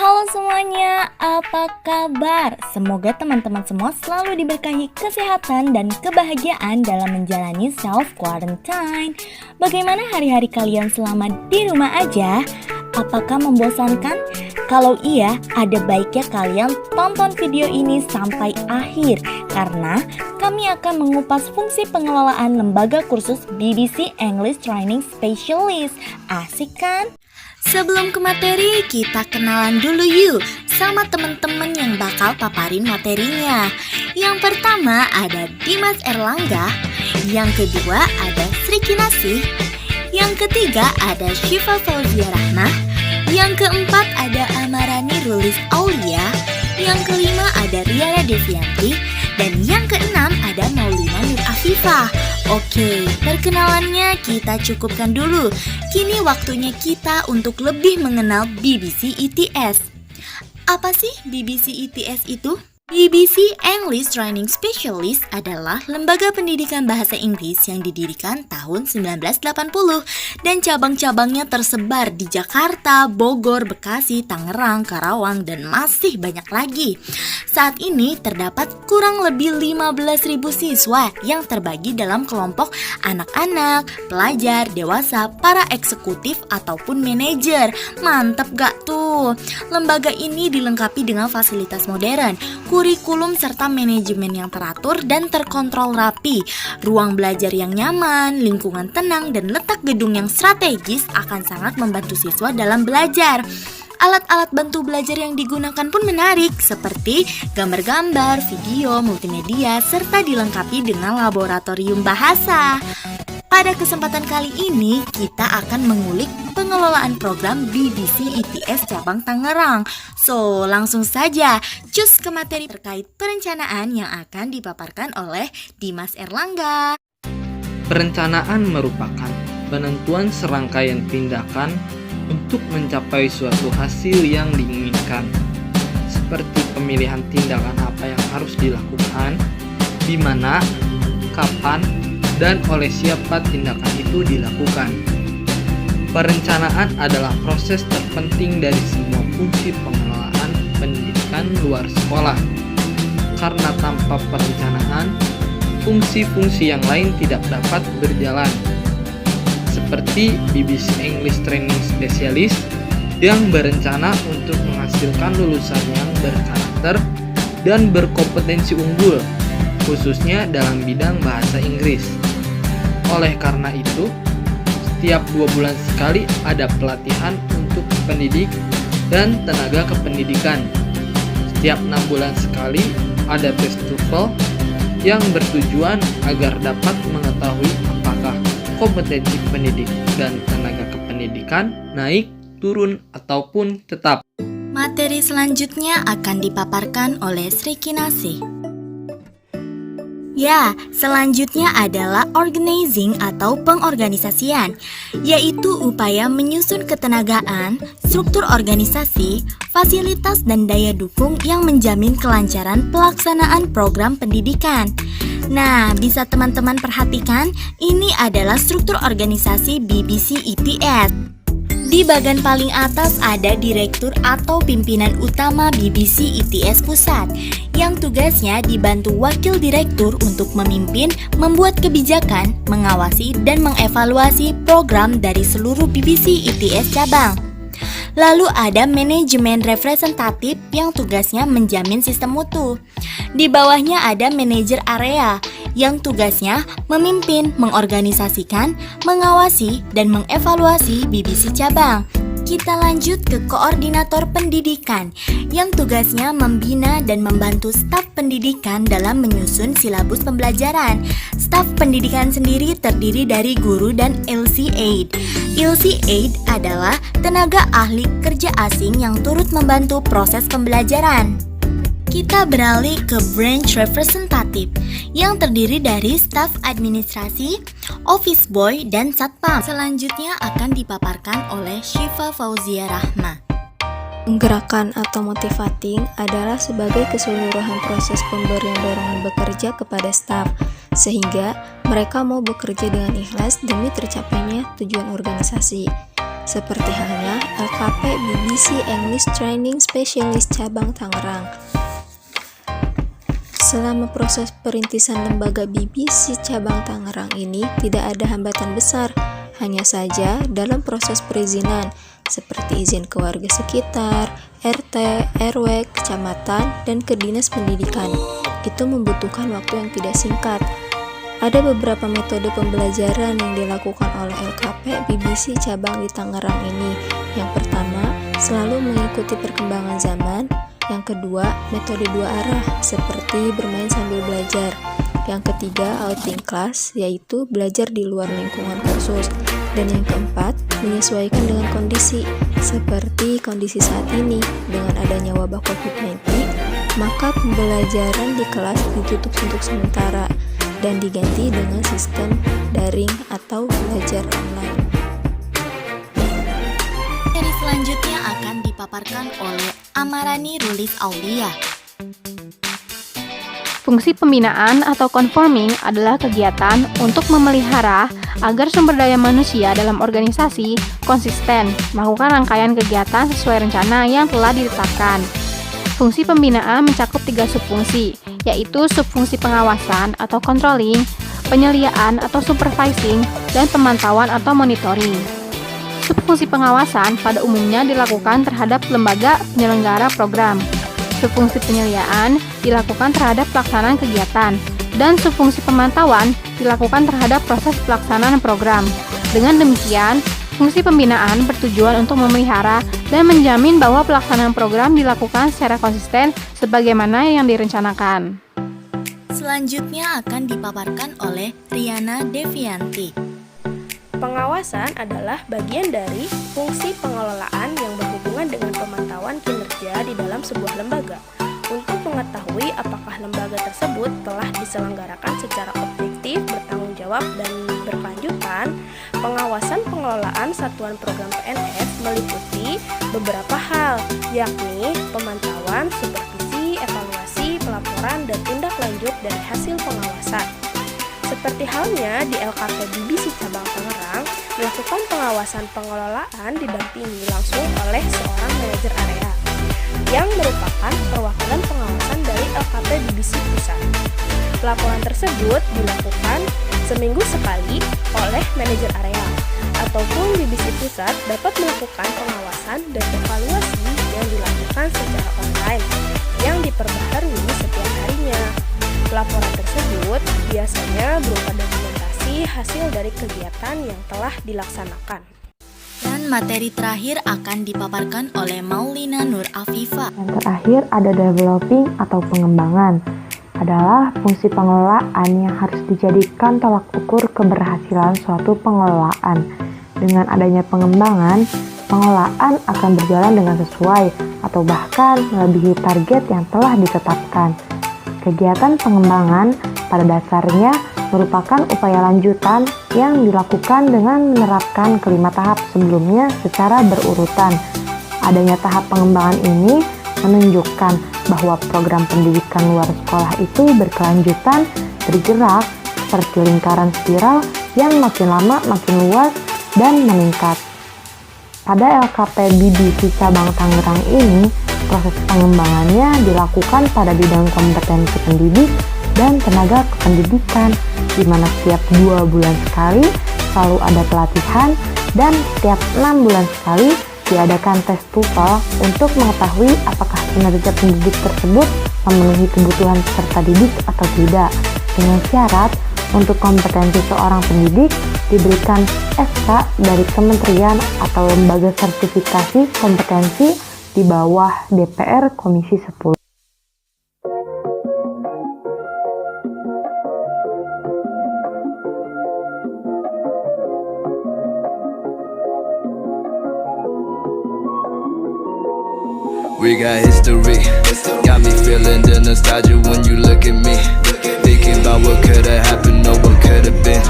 Halo semuanya, apa kabar? Semoga teman-teman semua selalu diberkahi kesehatan dan kebahagiaan dalam menjalani self-quarantine. Bagaimana hari-hari kalian selama di rumah aja? Apakah membosankan? Kalau iya, ada baiknya kalian tonton video ini sampai akhir karena kami akan mengupas fungsi pengelolaan lembaga kursus BBC English Training Specialist. Asik kan? Sebelum ke materi, kita kenalan dulu yuk sama teman-teman yang bakal paparin materinya. Yang pertama ada Dimas Erlangga, yang kedua ada Sri Kinasih, yang ketiga ada Syifa Fauzia Rahma, yang keempat ada Amarani Rulis Aulia, yang kelima ada Riara Devianti, dan yang keenam ada Maulina Nur Afifah. Oke, perkenalannya kita cukupkan dulu. Kini waktunya kita untuk lebih mengenal BBC ETS. Apa sih BBC ETS itu? BBC English Training Specialist adalah lembaga pendidikan bahasa Inggris yang didirikan tahun 1980 dan cabang-cabangnya tersebar di Jakarta, Bogor, Bekasi, Tangerang, Karawang, dan masih banyak lagi. Saat ini terdapat kurang lebih 15.000 siswa yang terbagi dalam kelompok anak-anak, pelajar, dewasa, para eksekutif, ataupun manajer. Mantep gak tuh? Lembaga ini dilengkapi dengan fasilitas modern, kurikulum serta manajemen yang teratur dan terkontrol rapi, ruang belajar yang nyaman, lingkungan tenang, dan letak gedung yang strategis akan sangat membantu siswa dalam belajar. Alat-alat bantu belajar yang digunakan pun menarik, seperti gambar-gambar, video, multimedia, serta dilengkapi dengan laboratorium bahasa. Pada kesempatan kali ini, kita akan mengulik pengelolaan program BBC ETS cabang Tangerang. So, langsung saja cus ke materi terkait perencanaan yang akan dipaparkan oleh Dimas Erlangga. Perencanaan merupakan penentuan serangkaian tindakan untuk mencapai suatu hasil yang diinginkan, seperti pemilihan tindakan apa yang harus dilakukan, di mana, kapan, dan oleh siapa tindakan itu dilakukan. Perencanaan adalah proses terpenting dari semua fungsi pengelolaan pendidikan luar sekolah. Karena tanpa perencanaan, fungsi-fungsi yang lain tidak dapat berjalan. Seperti BBC English Training Specialist yang berencana untuk menghasilkan lulusan yang berkarakter dan berkompetensi unggul, khususnya dalam bidang bahasa Inggris. Oleh karena itu, setiap 2 bulan sekali ada pelatihan untuk pendidik dan tenaga kependidikan. Setiap 6 bulan sekali ada tes TOEFL yang bertujuan agar dapat mengetahui apakah kompetensi pendidik dan tenaga kependidikan naik, turun, ataupun tetap. Materi selanjutnya akan dipaparkan oleh Sri Kinasih. Ya, selanjutnya adalah organizing atau pengorganisasian, yaitu upaya menyusun ketenagaan, struktur organisasi, fasilitas dan daya dukung yang menjamin kelancaran pelaksanaan program pendidikan. Nah, bisa teman-teman perhatikan, ini adalah struktur organisasi BBC ETS. Di bagian paling atas ada direktur atau pimpinan utama BBC ETS Pusat yang tugasnya dibantu wakil direktur untuk memimpin, membuat kebijakan, mengawasi, dan mengevaluasi program dari seluruh BBC ETS cabang. Lalu ada manajemen representatif yang tugasnya menjamin sistem mutu. Di bawahnya ada manajer area yang tugasnya memimpin, mengorganisasikan, mengawasi, dan mengevaluasi BBC cabang. Kita lanjut ke koordinator pendidikan yang tugasnya membina dan membantu staf pendidikan dalam menyusun silabus pembelajaran. Staf pendidikan sendiri terdiri dari guru dan LC Aid. LC Aid adalah tenaga ahli kerja asing yang turut membantu proses pembelajaran. Kita beralih ke branch representative yang terdiri dari staf administrasi, office boy, dan satpam. Selanjutnya akan dipaparkan oleh Syifa Fauzia Rahma. Gerakan atau motivating adalah sebagai keseluruhan proses pemberian dorongan bekerja kepada staf, sehingga mereka mau bekerja dengan ikhlas demi tercapainya tujuan organisasi. seperti halnya LKP BBC English Training Specialist Cabang Tangerang. Selama proses perintisan lembaga BBC Cabang Tangerang ini tidak ada hambatan besar, hanya saja dalam proses perizinan seperti izin ke warga sekitar, RT, RW, kecamatan, dan ke dinas pendidikan. Itu membutuhkan waktu yang tidak singkat. Ada beberapa metode pembelajaran yang dilakukan oleh LKP BBC Cabang di Tangerang ini. Yang pertama, selalu mengikuti perkembangan zaman. Yang kedua, metode 2 arah, seperti bermain sambil belajar. Yang ketiga, outing class, yaitu belajar di luar lingkungan kursus. Dan yang keempat, menyesuaikan dengan kondisi, seperti kondisi saat ini. Dengan adanya wabah COVID-19, maka pembelajaran di kelas ditutup untuk sementara dan diganti dengan sistem daring atau belajar online. Materi selanjutnya akan dipaparkan oleh Amarani Rulis Aulia. Fungsi pembinaan atau conforming adalah kegiatan untuk memelihara agar sumber daya manusia dalam organisasi konsisten melakukan rangkaian kegiatan sesuai rencana yang telah ditetapkan. Fungsi pembinaan mencakup 3 subfungsi, yaitu subfungsi pengawasan atau controlling, penyeliaan atau supervising, dan pemantauan atau monitoring. Subfungsi pengawasan pada umumnya dilakukan terhadap lembaga penyelenggara program. Subfungsi penyeliaan dilakukan terhadap pelaksanaan kegiatan, dan subfungsi pemantauan dilakukan terhadap proses pelaksanaan program. Dengan demikian, fungsi pembinaan bertujuan untuk memelihara dan menjamin bahwa pelaksanaan program dilakukan secara konsisten sebagaimana yang direncanakan. Selanjutnya akan dipaparkan oleh Riana Devianti. Pengawasan adalah bagian dari fungsi pengelolaan yang berhubungan dengan pemantauan kinerja di dalam sebuah lembaga untuk mengetahui apakah lembaga tersebut telah diselenggarakan secara objektif, bertanggung jawab, dan berkelanjutan. Pengawasan pengelolaan satuan program PNS meliputi beberapa hal, yakni pemantauan, supervisi, evaluasi, pelaporan, dan tindak lanjut dari hasil pengawasan. Seperti halnya di LKP BBC Cabang Tangerang, melakukan pengawasan pengelolaan didampingi langsung oleh seorang manajer area, yang merupakan perwakilan pengawasan dari LKP BBC Pusat. Pelaporan tersebut dilakukan seminggu sekali oleh manajer area, ataupun BBC Pusat dapat melakukan pengawasan dan evaluasi yang dilakukan secara online, yang diperbaharui setiap harinya. Pelaporan tersebut biasanya berupa dokumentasi hasil dari kegiatan yang telah dilaksanakan. Dan materi terakhir akan dipaparkan oleh Maulina Nur Afifa. Yang terakhir ada developing atau pengembangan. Adalah fungsi pengelolaan yang harus dijadikan tolak ukur keberhasilan suatu pengelolaan. Dengan adanya pengembangan, pengelolaan akan berjalan dengan sesuai atau bahkan melebihi target yang telah ditetapkan. Kegiatan pengembangan pada dasarnya merupakan upaya lanjutan yang dilakukan dengan menerapkan kelima tahap sebelumnya secara berurutan. Adanya tahap pengembangan ini menunjukkan bahwa program pendidikan luar sekolah itu berkelanjutan, bergerak seperti lingkaran spiral yang makin lama makin luas dan meningkat. Pada LKP BBC Cabang Tangerang ini, proses pengembangannya dilakukan pada bidang kompetensi pendidik dan tenaga kependidikan, di mana setiap 2 bulan sekali selalu ada pelatihan dan setiap 6 bulan sekali diadakan tes TOEFL untuk mengetahui apakah kinerja pendidik tersebut memenuhi kebutuhan peserta didik atau tidak, dengan syarat untuk kompetensi seorang pendidik diberikan SK dari kementerian atau lembaga sertifikasi kompetensi di bawah DPR Komisi 10. We got history, got me feeling the nostalgia when you look at me. Thinking about what could've happened or what could've been.